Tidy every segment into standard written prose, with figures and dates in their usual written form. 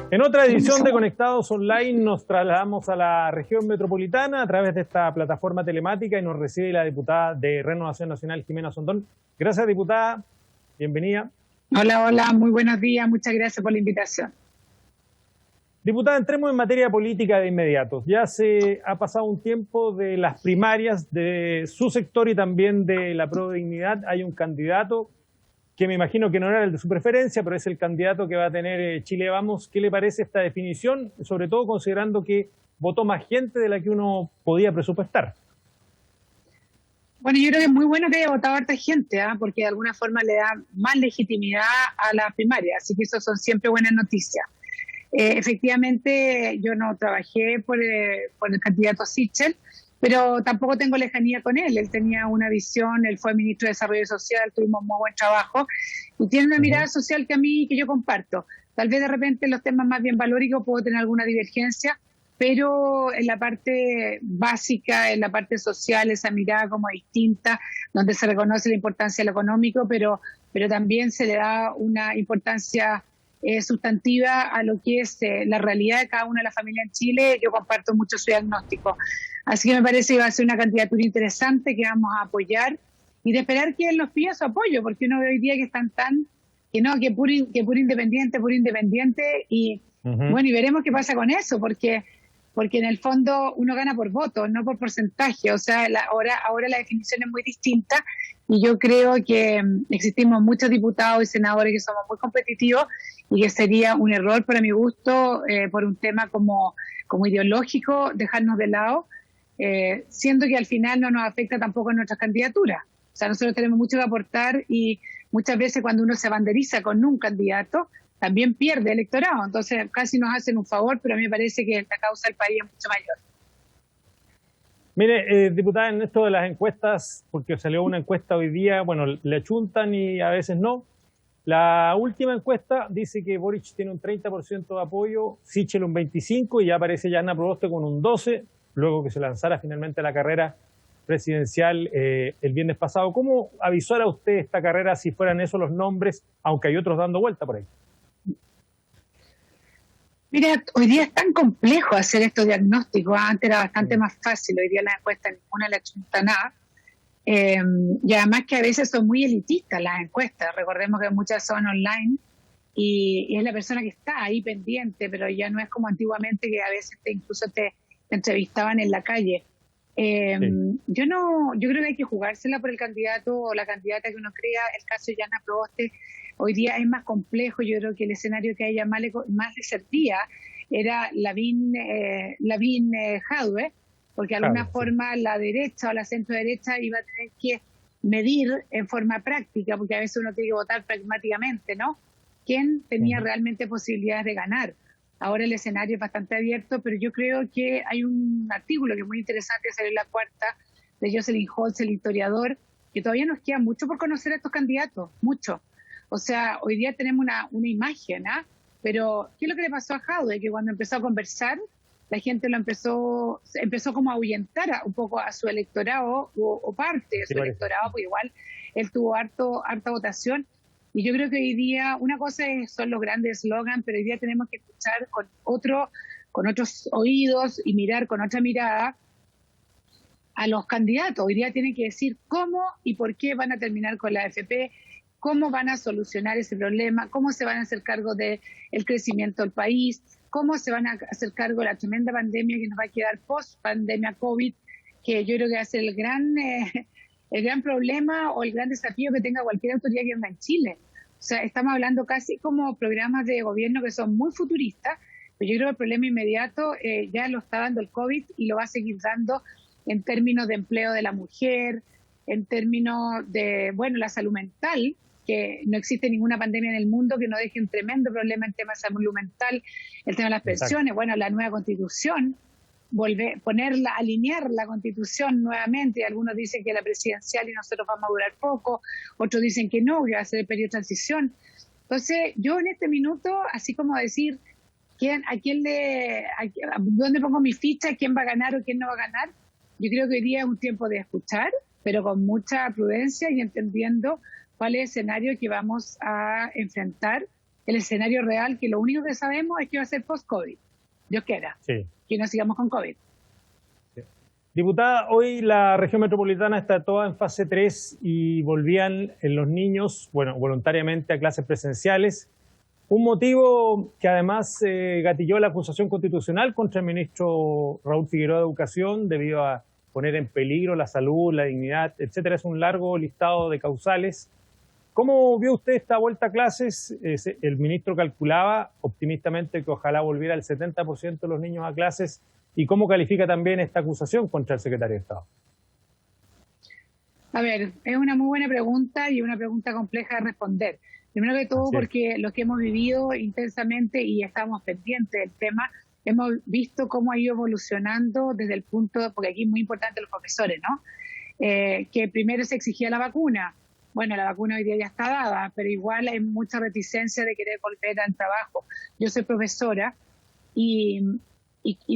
En otra edición de Conectados Online nos trasladamos a la región metropolitana a través de esta plataforma telemática y nos recibe la diputada de Renovación Nacional, Jimena Sondón. Gracias, diputada. Bienvenida. Hola, muy buenos días. Muchas gracias por la invitación. Diputada, entremos en materia política de inmediato. Ya se ha pasado un tiempo de las primarias de su sector y también de la Prodignidad. Hay un candidato que me imagino que no era el de su preferencia, pero es el candidato que va a tener Chile Vamos. ¿Qué le parece esta definición? Sobre todo considerando que votó más gente de la que uno podía presupuestar. Bueno, yo creo que es muy bueno que haya votado harta gente, porque de alguna forma le da más legitimidad a la primaria, así que eso son siempre buenas noticias. Efectivamente, yo no trabajé por el candidato Sichel, pero tampoco tengo lejanía con él. Él tenía una visión, él fue ministro de Desarrollo Social, tuvimos muy buen trabajo y tiene una mirada social que yo comparto. Tal vez de repente en los temas más bien valóricos puedo tener alguna divergencia, pero en la parte básica, en la parte social, esa mirada como distinta, donde se reconoce la importancia de lo económico, pero también se le da una importancia sustantiva a lo que es la realidad de cada una de las familias en Chile. Yo comparto mucho su diagnóstico. Así que me parece que va a ser una candidatura interesante que vamos a apoyar y de esperar que él nos pida su apoyo, porque uno ve hoy día que están que puro independiente, y bueno, y veremos qué pasa con eso, porque en el fondo uno gana por voto, no por porcentaje. O sea, ahora la definición es muy distinta y yo creo que existimos muchos diputados y senadores que somos muy competitivos y que sería un error para mi gusto por un tema como ideológico dejarnos de lado, siendo que al final no nos afecta tampoco en nuestras candidaturas. O sea, nosotros tenemos mucho que aportar y muchas veces cuando uno se banderiza con un candidato, también pierde electorado. Entonces casi nos hacen un favor, pero a mí me parece que la causa del país es mucho mayor. Mire, diputada, en esto de las encuestas, porque salió una encuesta hoy día, bueno, le achuntan y a veces no. La última encuesta dice que Boric tiene un 30% de apoyo, Sichel un 25% y ya aparece Yana Proboste con un 12%, luego que se lanzara finalmente la carrera presidencial el viernes pasado. ¿Cómo avisora usted esta carrera si fueran esos los nombres, aunque hay otros dando vuelta por ahí? Mira, hoy día es tan complejo hacer estos diagnósticos. Antes era bastante más fácil. Hoy día las encuestas ninguna le achunta nada. Y además que a veces son muy elitistas las encuestas. Recordemos que muchas son online y es la persona que está ahí pendiente, pero ya no es como antiguamente que a veces incluso te entrevistaban en la calle. Yo creo que hay que jugársela por el candidato o la candidata que uno crea. El caso de Yana Proboste hoy día es más complejo. Yo creo que el escenario que a ella más le servía era Lavín Jadwe, porque de alguna forma la derecha o la centro derecha iba a tener que medir en forma práctica, porque a veces uno tiene que votar pragmáticamente, ¿no? ¿Quién tenía realmente posibilidades de ganar? Ahora el escenario es bastante abierto, pero yo creo que hay un artículo que es muy interesante, salió en La Cuarta, de Jocelyn Holtz, el historiador, que todavía nos queda mucho por conocer a estos candidatos, mucho. O sea, hoy día tenemos una imagen, pero ¿qué es lo que le pasó a Jadwe? Que cuando empezó a conversar, la gente empezó como a ahuyentar un poco a su electorado o parte de su electorado, porque igual él tuvo harta votación. Y yo creo que hoy día, una cosa son los grandes eslogans, pero hoy día tenemos que escuchar con otros oídos y mirar con otra mirada a los candidatos. Hoy día tienen que decir cómo y por qué van a terminar con la AFP, cómo van a solucionar ese problema, cómo se van a hacer cargo del crecimiento del país, cómo se van a hacer cargo de la tremenda pandemia que nos va a quedar post-pandemia COVID, que yo creo que va a ser el gran problema o el gran desafío que tenga cualquier autoridad que anda en Chile. O sea, estamos hablando casi como programas de gobierno que son muy futuristas, pero yo creo que el problema inmediato ya lo está dando el COVID y lo va a seguir dando en términos de empleo de la mujer, en términos de, la salud mental, que no existe ninguna pandemia en el mundo que no deje un tremendo problema en temas de salud mental, el tema de las pensiones, la nueva constitución, alinear la constitución nuevamente. Algunos dicen que la presidencial y nosotros vamos a durar poco, otros dicen que no, que va a ser el periodo de transición. Entonces, yo en este minuto, así como decir, ¿dónde pongo mi ficha? ¿Quién va a ganar o quién no va a ganar? Yo creo que hoy día es un tiempo de escuchar, pero con mucha prudencia y entendiendo cuál es el escenario que vamos a enfrentar el escenario real, que lo único que sabemos es que va a ser post-COVID. Dios quiera, Sí. que no sigamos con COVID. Diputada, hoy la región metropolitana está toda en fase 3 y volvían los niños, bueno, voluntariamente a clases presenciales. Un motivo que además gatilló la acusación constitucional contra el ministro Raúl Figueroa de Educación debido a poner en peligro la salud, la dignidad, etcétera. Es un largo listado de causales. ¿Cómo vio usted esta vuelta a clases? El ministro calculaba optimistamente que ojalá volviera el 70% de los niños a clases. ¿Y cómo califica también esta acusación contra el secretario de Estado? A ver, es una muy buena pregunta y una pregunta compleja de responder. Primero que todo, porque los que hemos vivido intensamente y estamos pendientes del tema, hemos visto cómo ha ido evolucionando desde el punto, porque aquí es muy importante los profesores, ¿no? Que primero se exigía la vacuna. Bueno, la vacuna hoy día ya está dada, pero igual hay mucha reticencia de querer volver al trabajo. Yo soy profesora y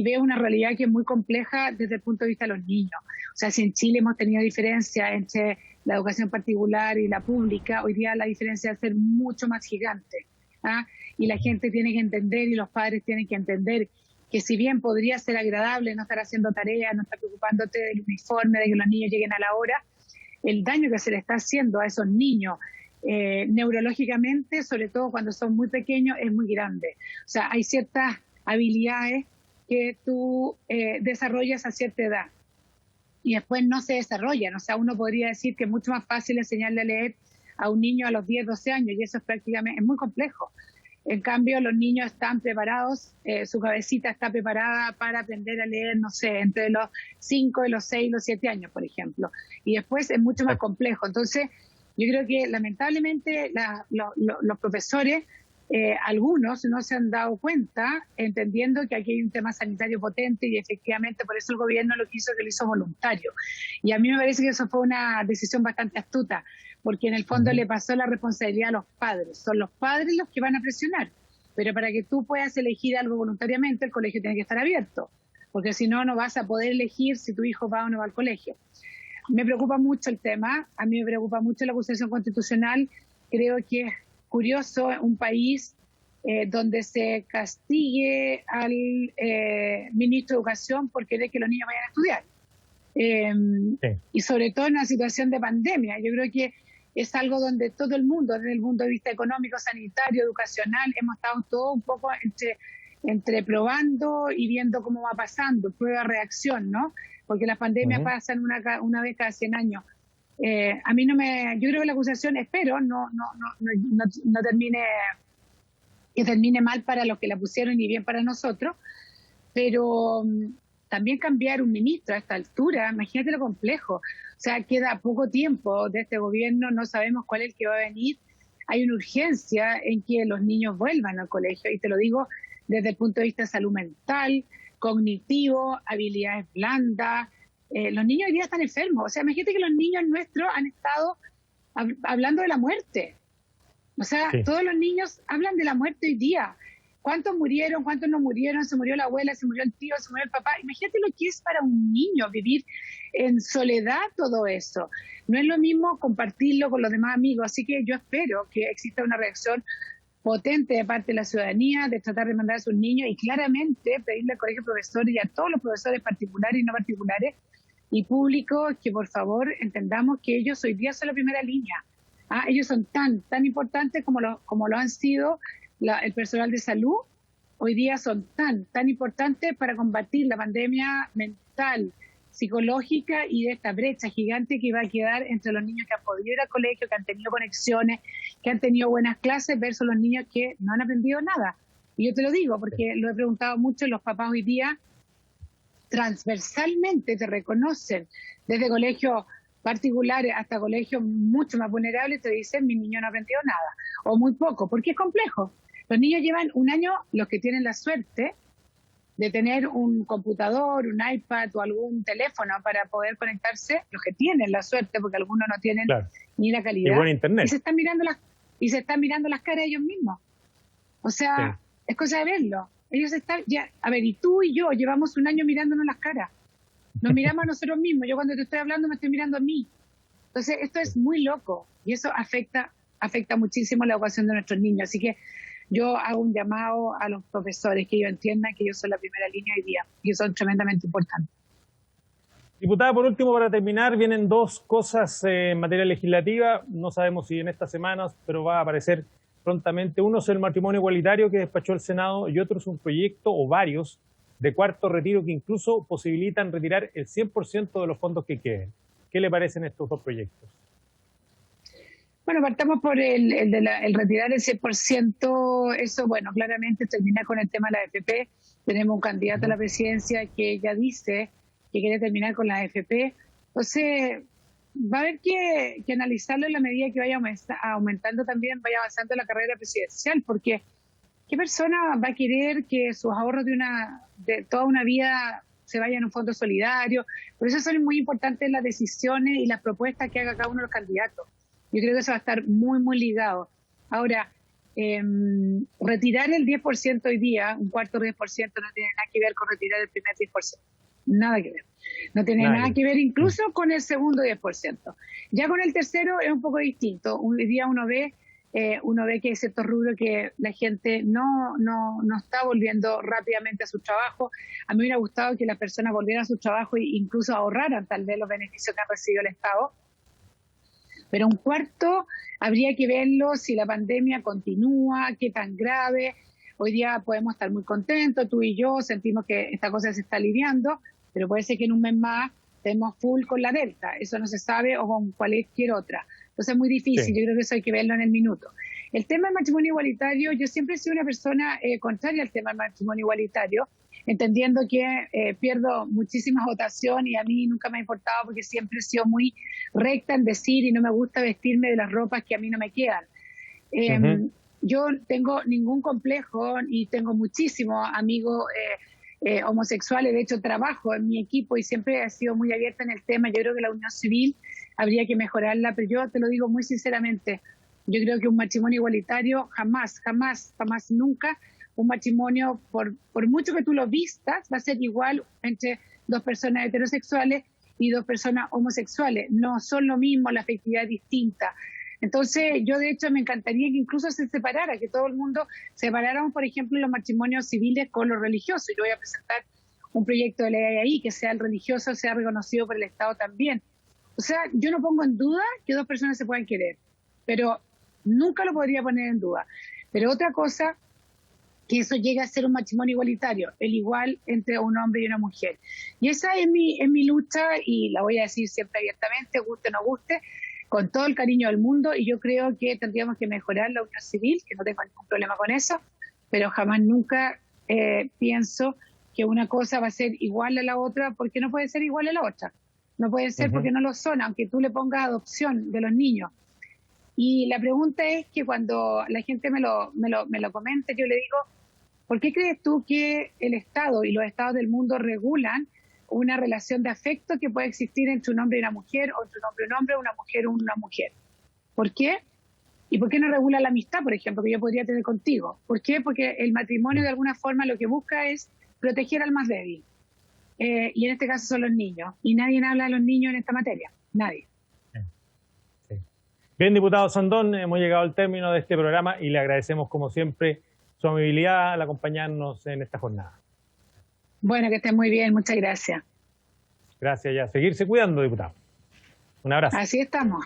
veo una realidad que es muy compleja desde el punto de vista de los niños. O sea, si en Chile hemos tenido diferencias entre la educación particular y la pública, hoy día la diferencia va a ser mucho más gigante. ¿Ah? Y la gente tiene que entender y los padres tienen que entender que si bien podría ser agradable no estar haciendo tareas, no estar preocupándote del uniforme, de que los niños lleguen a la hora, el daño que se le está haciendo a esos niños neurológicamente, sobre todo cuando son muy pequeños, es muy grande. O sea, hay ciertas habilidades que tú desarrollas a cierta edad y después no se desarrollan. O sea, uno podría decir que es mucho más fácil enseñarle a leer a un niño a los 10, 12 años y eso es prácticamente, es muy complejo. En cambio, los niños están preparados, su cabecita está preparada para aprender a leer, no sé, entre los 5, los 6, los 7 años, por ejemplo. Y después es mucho más complejo. Entonces, yo creo que lamentablemente los profesores, algunos no se han dado cuenta, entendiendo que aquí hay un tema sanitario potente y efectivamente por eso el gobierno lo quiso, que lo hizo voluntario. Y a mí me parece que eso fue una decisión bastante astuta, porque en el fondo le pasó la responsabilidad a los padres. Son los padres los que van a presionar, pero para que tú puedas elegir algo voluntariamente, el colegio tiene que estar abierto, porque si no, no vas a poder elegir si tu hijo va o no va al colegio. Me preocupa mucho el tema, a mí me preocupa mucho la acusación constitucional. Creo que es curioso un país donde se castigue al ministro de Educación por querer que los niños vayan a estudiar. Y sobre todo en una situación de pandemia. Yo creo que es algo donde todo el mundo, desde el punto de vista económico, sanitario, educacional, hemos estado todos un poco entre probando y viendo cómo va pasando, prueba-reacción, ¿no? Porque las pandemias pasan una vez cada 100 años. A mí yo creo que la acusación, espero, no termine mal para los que la pusieron y bien para nosotros, pero también cambiar un ministro a esta altura, imagínate lo complejo. O sea, queda poco tiempo de este gobierno, no sabemos cuál es el que va a venir. Hay una urgencia en que los niños vuelvan al colegio, y te lo digo desde el punto de vista de salud mental, cognitivo, habilidades blandas. Los niños hoy día están enfermos. O sea, imagínate que los niños nuestros han estado hablando de la muerte. O sea, todos los niños hablan de la muerte hoy día. ¿Cuántos murieron? ¿Cuántos no murieron? Se murió la abuela, se murió el tío, se murió el papá. Imagínate lo que es para un niño vivir en soledad todo eso. No es lo mismo compartirlo con los demás amigos. Así que yo espero que exista una reacción potente de parte de la ciudadanía, de tratar de mandar a sus niños y claramente pedirle al colegio de profesores y a todos los profesores particulares y no particulares y públicos que por favor entendamos que ellos hoy día son la primera línea. Ellos son tan importantes como lo han sido el personal de salud. Hoy día son tan importantes para combatir la pandemia mental, psicológica y de esta brecha gigante que va a quedar entre los niños que han podido ir al colegio, que han tenido conexiones, que han tenido buenas clases, versus los niños que no han aprendido nada. Y yo te lo digo porque lo he preguntado mucho, los papás hoy día transversalmente te reconocen, desde colegios particulares hasta colegios mucho más vulnerables, te dicen, mi niño no ha aprendido nada, o muy poco, porque es complejo. Los niños llevan un año, los que tienen la suerte de tener un computador, un iPad o algún teléfono para poder conectarse, los que tienen la suerte, porque algunos no tienen ni la calidad, y buen internet. Y se están mirando las caras ellos mismos. O sea, es cosa de verlo. Ellos están, y tú y yo llevamos un año mirándonos las caras. Nos miramos a nosotros mismos. Yo cuando te estoy hablando me estoy mirando a mí. Entonces, esto es muy loco y eso afecta muchísimo la educación de nuestros niños. Así que yo hago un llamado a los profesores que ellos entiendan que ellos son la primera línea hoy día y son tremendamente importantes. Diputada, por último, para terminar, vienen dos cosas en materia legislativa. No sabemos si en estas semanas, pero va a aparecer prontamente. Uno es el matrimonio igualitario que despachó el Senado y otro es un proyecto o varios de cuarto retiro que incluso posibilitan retirar el 100% de los fondos que queden. ¿Qué le parecen estos dos proyectos? Bueno, partamos por el retirar el 100%. Eso, bueno, claramente termina con el tema de la AFP. Tenemos un candidato a la presidencia que ya dice que quiere terminar con la AFP. Entonces, va a haber que analizarlo en la medida que vaya aumentando también, vaya avanzando la carrera presidencial, porque ¿qué persona va a querer que sus ahorros de toda una vida se vayan en un fondo solidario? Por eso son muy importantes las decisiones y las propuestas que haga cada uno de los candidatos. Yo creo que eso va a estar muy, muy ligado. Ahora, retirar el 10% hoy día, un cuarto de 10%, no tiene nada que ver con retirar el primer 10%. Nada que ver. No tiene nada que ver incluso con el segundo 10%. Ya con el tercero es un poco distinto. Hoy día uno ve que hay ciertos rubros que la gente no está volviendo rápidamente a su trabajo. A mí me hubiera gustado que las personas volvieran a su trabajo e incluso ahorraran tal vez los beneficios que ha recibido el Estado. Pero un cuarto habría que verlo si la pandemia continúa, qué tan grave. Hoy día podemos estar muy contentos, tú y yo sentimos que esta cosa se está aliviando, pero puede ser que en un mes más estemos full con la Delta. Eso no se sabe, o con cualquier otra. Entonces es muy difícil, sí. Yo creo que eso hay que verlo en el minuto. El tema del matrimonio igualitario, yo siempre he sido una persona contraria al tema del matrimonio igualitario, entendiendo que pierdo muchísimas votaciones y a mí nunca me ha importado porque siempre he sido muy recta en decir y no me gusta vestirme de las ropas que a mí no me quedan. Yo tengo ningún complejo y tengo muchísimos amigos homosexuales, de hecho trabajo en mi equipo y siempre he sido muy abierta en el tema. Yo creo que la unión civil habría que mejorarla, pero yo te lo digo muy sinceramente, yo creo que un matrimonio igualitario jamás, nunca. Un matrimonio, por mucho que tú lo vistas, va a ser igual entre dos personas heterosexuales y dos personas homosexuales. No son lo mismo, la afectividad es distinta. Entonces, yo de hecho me encantaría que incluso se separara, que todo el mundo separáramos, por ejemplo, los matrimonios civiles con los religiosos. Yo voy a presentar un proyecto de ley ahí, que sea el religioso, sea reconocido por el Estado también. O sea, yo no pongo en duda que dos personas se puedan querer, pero nunca lo podría poner en duda. Pero otra cosa, que eso llegue a ser un matrimonio igualitario, el igual entre un hombre y una mujer. Y esa es mi lucha y la voy a decir siempre abiertamente, guste o no guste, con todo el cariño del mundo, y yo creo que tendríamos que mejorar la unión civil, que no tengo ningún problema con eso, pero jamás nunca pienso que una cosa va a ser igual a la otra porque no puede ser igual a la otra. No puede ser porque no lo son, aunque tú le pongas adopción de los niños. Y la pregunta es que cuando la gente me lo comenta, yo le digo, ¿por qué crees tú que el Estado y los estados del mundo regulan una relación de afecto que puede existir entre un hombre y una mujer, o entre un hombre y un hombre, una mujer y una mujer? ¿Por qué? ¿Y por qué no regula la amistad, por ejemplo, que yo podría tener contigo? ¿Por qué? Porque el matrimonio de alguna forma lo que busca es proteger al más débil. Y en este caso son los niños. Y nadie habla de los niños en esta materia. Nadie. Sí. Bien, diputado Sandón, hemos llegado al término de este programa y le agradecemos como siempre su amabilidad al acompañarnos en esta jornada. Bueno, que estén muy bien, muchas gracias. Gracias, ya. Seguirse cuidando, diputado. Un abrazo. Así estamos.